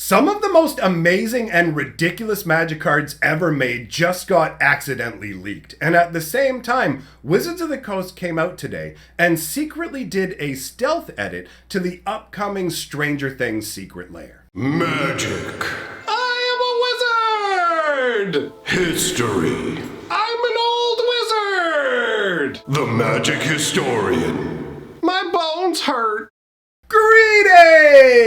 Some of the most amazing and ridiculous Magic cards ever made just got accidentally leaked. And at the same time, Wizards of the Coast came out today and secretly did a stealth edit to the upcoming Stranger Things secret lair. Magic. I am a wizard! History. I'm an old wizard! The Magic Historian. My bones hurt. Greetings!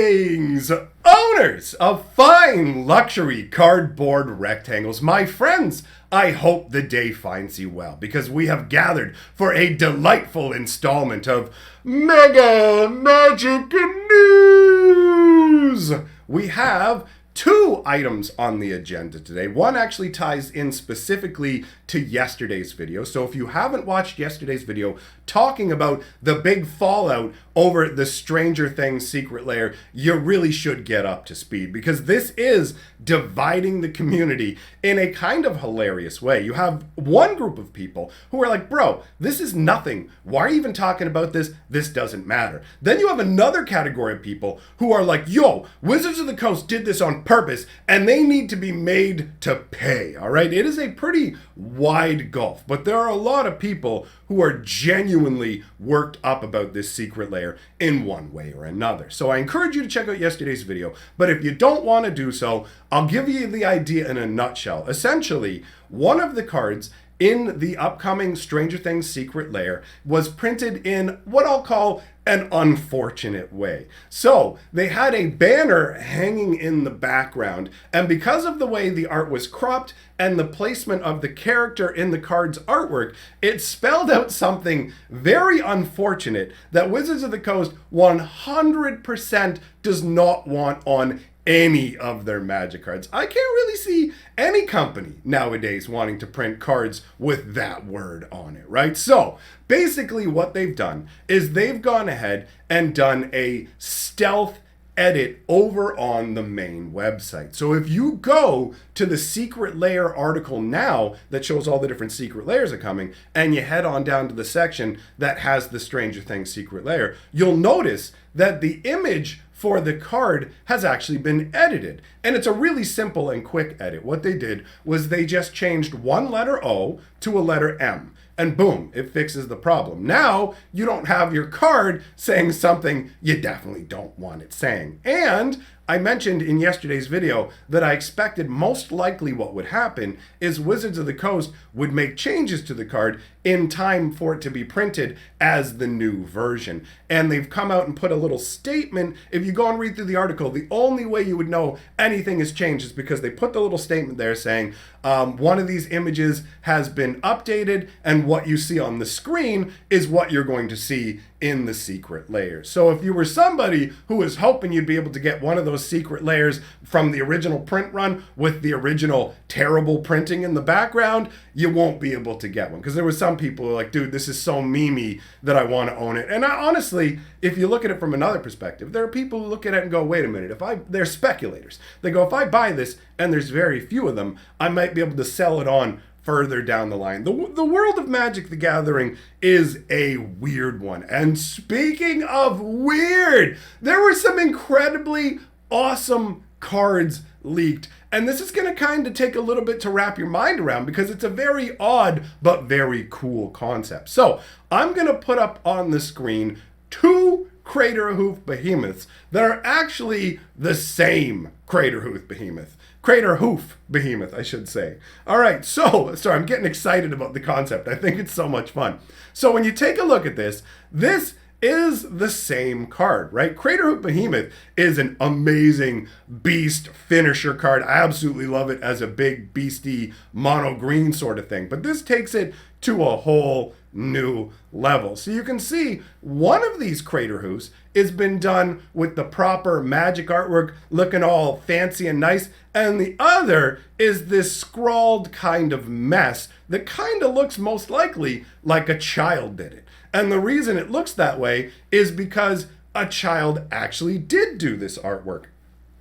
Owners of fine luxury cardboard rectangles, my friends, I hope the day finds you well because we have gathered for a delightful installment of Mega Magic News. We have two items on the agenda today. One actually ties in specifically to yesterday's video. So if you haven't watched yesterday's video talking about the big fallout over the Stranger Things secret lair, you really should get up to speed because this is dividing the community in a kind of hilarious way. You have one group of people who are like, bro, this is nothing. Why are you even talking about this? This doesn't matter. Then you have another category of people who are like, yo, Wizards of the Coast did this on purpose and they need to be made to pay. All right. It is a pretty wide gulf, but there are a lot of people who are genuinely worked up about this secret lair in one way or another. So I encourage you to check out yesterday's video, but if you don't want to do so, I'll give you the idea in a nutshell. Essentially, one of the cards in the upcoming Stranger Things secret lair was printed in what I'll call an unfortunate way. So they had a banner hanging in the background, and because of the way the art was cropped and the placement of the character in the card's artwork, it spelled out something very unfortunate that Wizards of the Coast 100% does not want on any of their Magic cards. I can't really see any company nowadays wanting to print cards with that word on it, right? So basically what they've done is they've gone ahead and done a stealth edit over on the main website. So if you go to the secret lair article now that shows all the different secret lairs are coming, and you head on down to the section that has the Stranger Things secret lair, you'll notice that the image for the card has actually been edited. And it's a really simple and quick edit. What they did was they just changed one letter O to a letter M. And boom, it fixes the problem. Now, you don't have your card saying something you definitely don't want it saying. And I mentioned in yesterday's video that I expected most likely what would happen is Wizards of the Coast would make changes to the card in time for it to be printed as the new version. And they've come out and put a little statement. If you go and read through the article, the only way you would know anything has changed is because they put the little statement there saying one of these images has been updated and what you see on the screen is what you're going to see in the secret layers. So if you were somebody who was hoping you'd be able to get one of those secret layers from the original print run with the original terrible printing in the background, you won't be able to get one. Because there were some people who were like, dude, this is so memey that I want to own it. And honestly, if you look at it from another perspective, there are people who look at it and go, wait a minute, they're speculators. They go, if I buy this and there's very few of them, I might be able to sell it on further down the line. The world of Magic the Gathering is a weird one. And speaking of weird, there were some incredibly awesome cards leaked. And this is going to kind of take a little bit to wrap your mind around because it's a very odd but very cool concept. So I'm going to put up on the screen two Crater Hoof Behemoths that are actually the same Crater Hoof Behemoth. Crater Hoof Behemoth, I should say. All right, so, sorry, I'm getting excited about the concept. I think it's so much fun. So when you take a look at this, this is the same card, right? Crater Hoof Behemoth is an amazing beast finisher card. I absolutely love it as a big beastie mono green sort of thing. But this takes it to a whole new level. So you can see one of these Crater Hoofs has been done with the proper Magic artwork looking all fancy and nice, and the other is this scrawled kind of mess that kind of looks most likely like a child did it. And the reason it looks that way is because a child actually did do this artwork.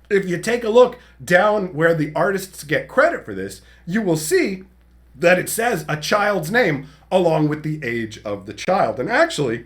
If you take a look down where the artists get credit for this, you will see that it says a child's name along with the age of the child. And actually,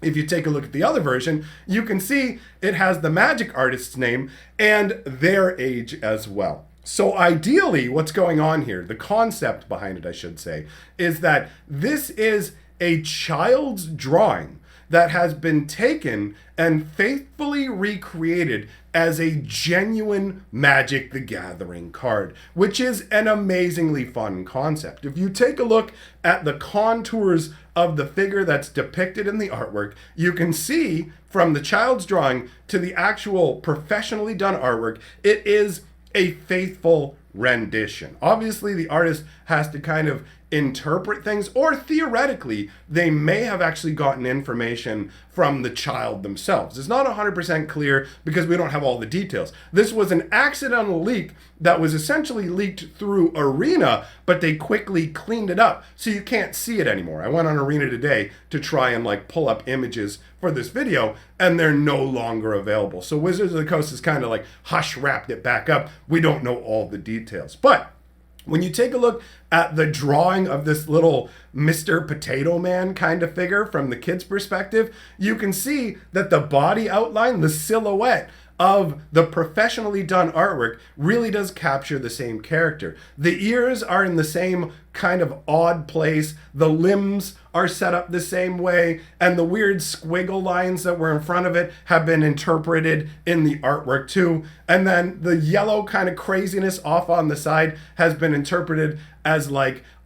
If you take a look at the other version, you can see it has the magic artist's name and their age as well. So ideally, what's going on here, the concept behind it, I should say, is that this is a child's drawing that has been taken and faithfully recreated as a genuine Magic the Gathering card, which is an amazingly fun concept. If you take a look at the contours of the figure that's depicted in the artwork, you can see from the child's drawing to the actual professionally done artwork, it is a faithful rendition. Obviously, the artist has to kind of interpret things, or theoretically, they may have actually gotten information from the child themselves. It's not 100% clear because we don't have all the details. This was an accidental leak that was essentially leaked through Arena, but they quickly cleaned it up so you can't see it anymore. I went on Arena today to try and pull up images for this video, and they're no longer available. So Wizards of the Coast has kind of hush wrapped it back up. We don't know all the details. But when you take a look at the drawing of this little Mr. Potato Man kind of figure from the kid's perspective, you can see that the body outline, the silhouette of the professionally done artwork really does capture the same character. The ears are in the same kind of odd place, the limbs are set up the same way, and the weird squiggle lines that were in front of it have been interpreted in the artwork too. And then the yellow kind of craziness off on the side has been interpreted as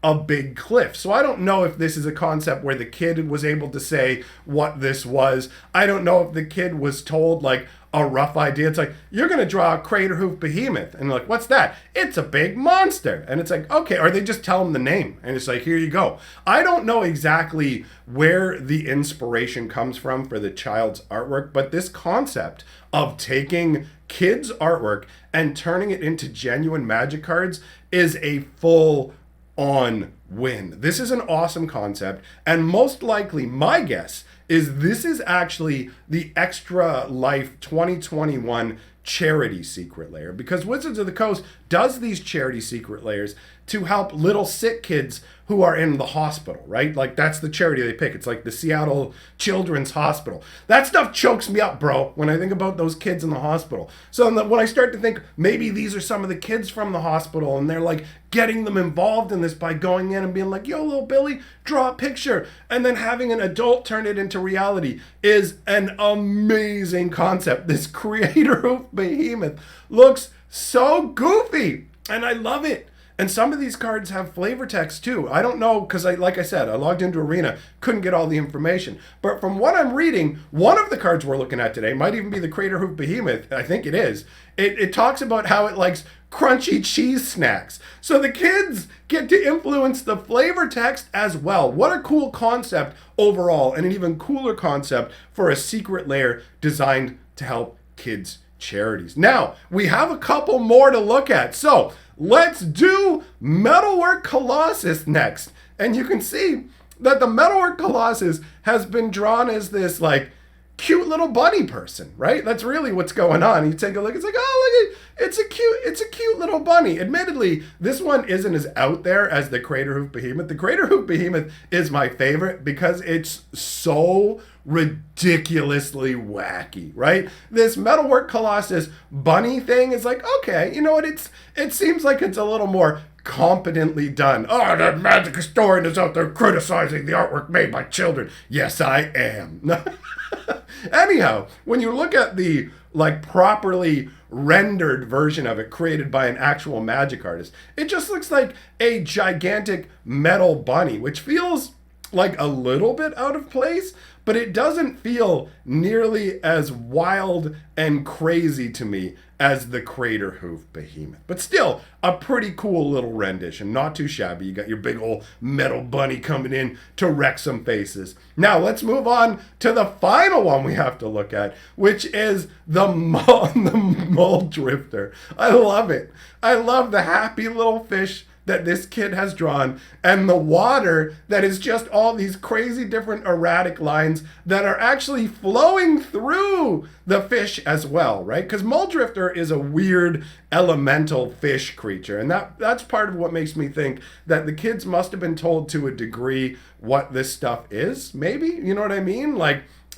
a big cliff. So I don't know if this is a concept where the kid was able to say what this was. I don't know if the kid was told a rough idea. It's you're going to draw a crater hoof behemoth. And what's that? It's a big monster. And it's okay. Or they just tell them the name. And it's here you go. I don't know exactly where the inspiration comes from for the child's artwork, but this concept of taking kids' artwork and turning it into genuine Magic cards is a full on win. This is an awesome concept, and most likely my guess is this is actually the Extra Life 2021 charity secret layer, because Wizards of the Coast does these charity secret layers to help little sick kids who are in the hospital, right? That's the charity they pick. It's the Seattle Children's Hospital. That stuff chokes me up, bro, when I think about those kids in the hospital. So when I start to think maybe these are some of the kids from the hospital and they're getting them involved in this by going in and being yo, little Billy, draw a picture, and then having an adult turn it into reality is an amazing concept. This Creator Hoof Behemoth looks so goofy, and I love it. And some of these cards have flavor text too. I don't know, because like I said, I logged into Arena, couldn't get all the information. But from what I'm reading, one of the cards we're looking at today might even be the Crater Hoof Behemoth. I think it is. It talks about how it likes crunchy cheese snacks. So the kids get to influence the flavor text as well. What a cool concept overall, and an even cooler concept for a secret layer designed to help kids' charities. Now, we have a couple more to look at. So let's do Metalwork Colossus next. And you can see that the Metalwork Colossus has been drawn as this cute little bunny person, right? That's really what's going on. You take a look, it's oh, look, it's a cute little bunny. Admittedly, this one isn't as out there as the Crater Hoof Behemoth. The Crater Hoof Behemoth is my favorite because it's so ridiculously wacky, right? This Metalwork Colossus bunny thing is okay, you know what? It seems like it's a little more competently done. Oh, that Magic historian is out there criticizing the artwork made by children. Yes, I am. Anyhow, when you look at the properly rendered version of it created by an actual Magic artist, it just looks like a gigantic metal bunny, which feels a little bit out of place, but it doesn't feel nearly as wild and crazy to me as the Crater Hoof Behemoth. But still, a pretty cool little rendition. Not too shabby. You got your big old metal bunny coming in to wreck some faces. Now, let's move on to the final one we have to look at, which is the Mole Drifter. I love it. I love the happy little fish that this kid has drawn, and the water that is just all these crazy different erratic lines that are actually flowing through the fish as well, right? Because Muldrifter is a weird elemental fish creature, and that's part of what makes me think that the kids must have been told to a degree what this stuff is, maybe? You know what I mean?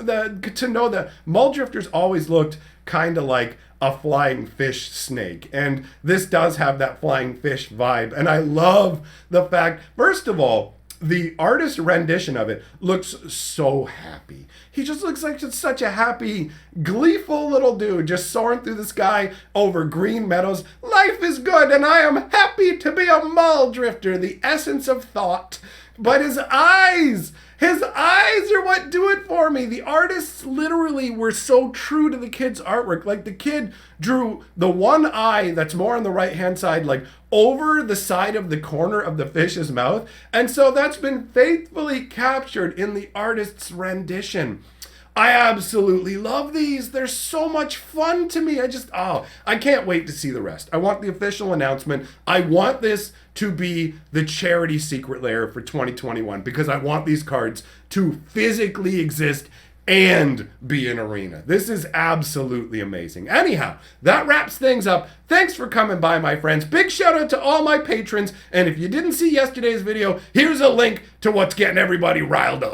to know that Muldrifters always looked kind of like a flying fish snake, and this does have that flying fish vibe. And I love the fact, first of all, the artist rendition of it looks so happy. He just looks like just such a happy, gleeful little dude just soaring through the sky over green meadows. Life is good and I am happy to be a Muldrifter, the essence of thought. But his eyes are what do it for me. The artists literally were so true to the kid's artwork. Like, the kid drew the one eye that's more on the right-hand side, like over the side of the corner of the fish's mouth. And so that's been faithfully captured in the artist's rendition. I absolutely love these. They're so much fun to me. I can't wait to see the rest. I want the official announcement. I want this to be the charity secret lair for 2021 because I want these cards to physically exist and be in Arena. This is absolutely amazing. Anyhow, that wraps things up. Thanks for coming by, my friends. Big shout out to all my patrons. And if you didn't see yesterday's video, here's a link to what's getting everybody riled up.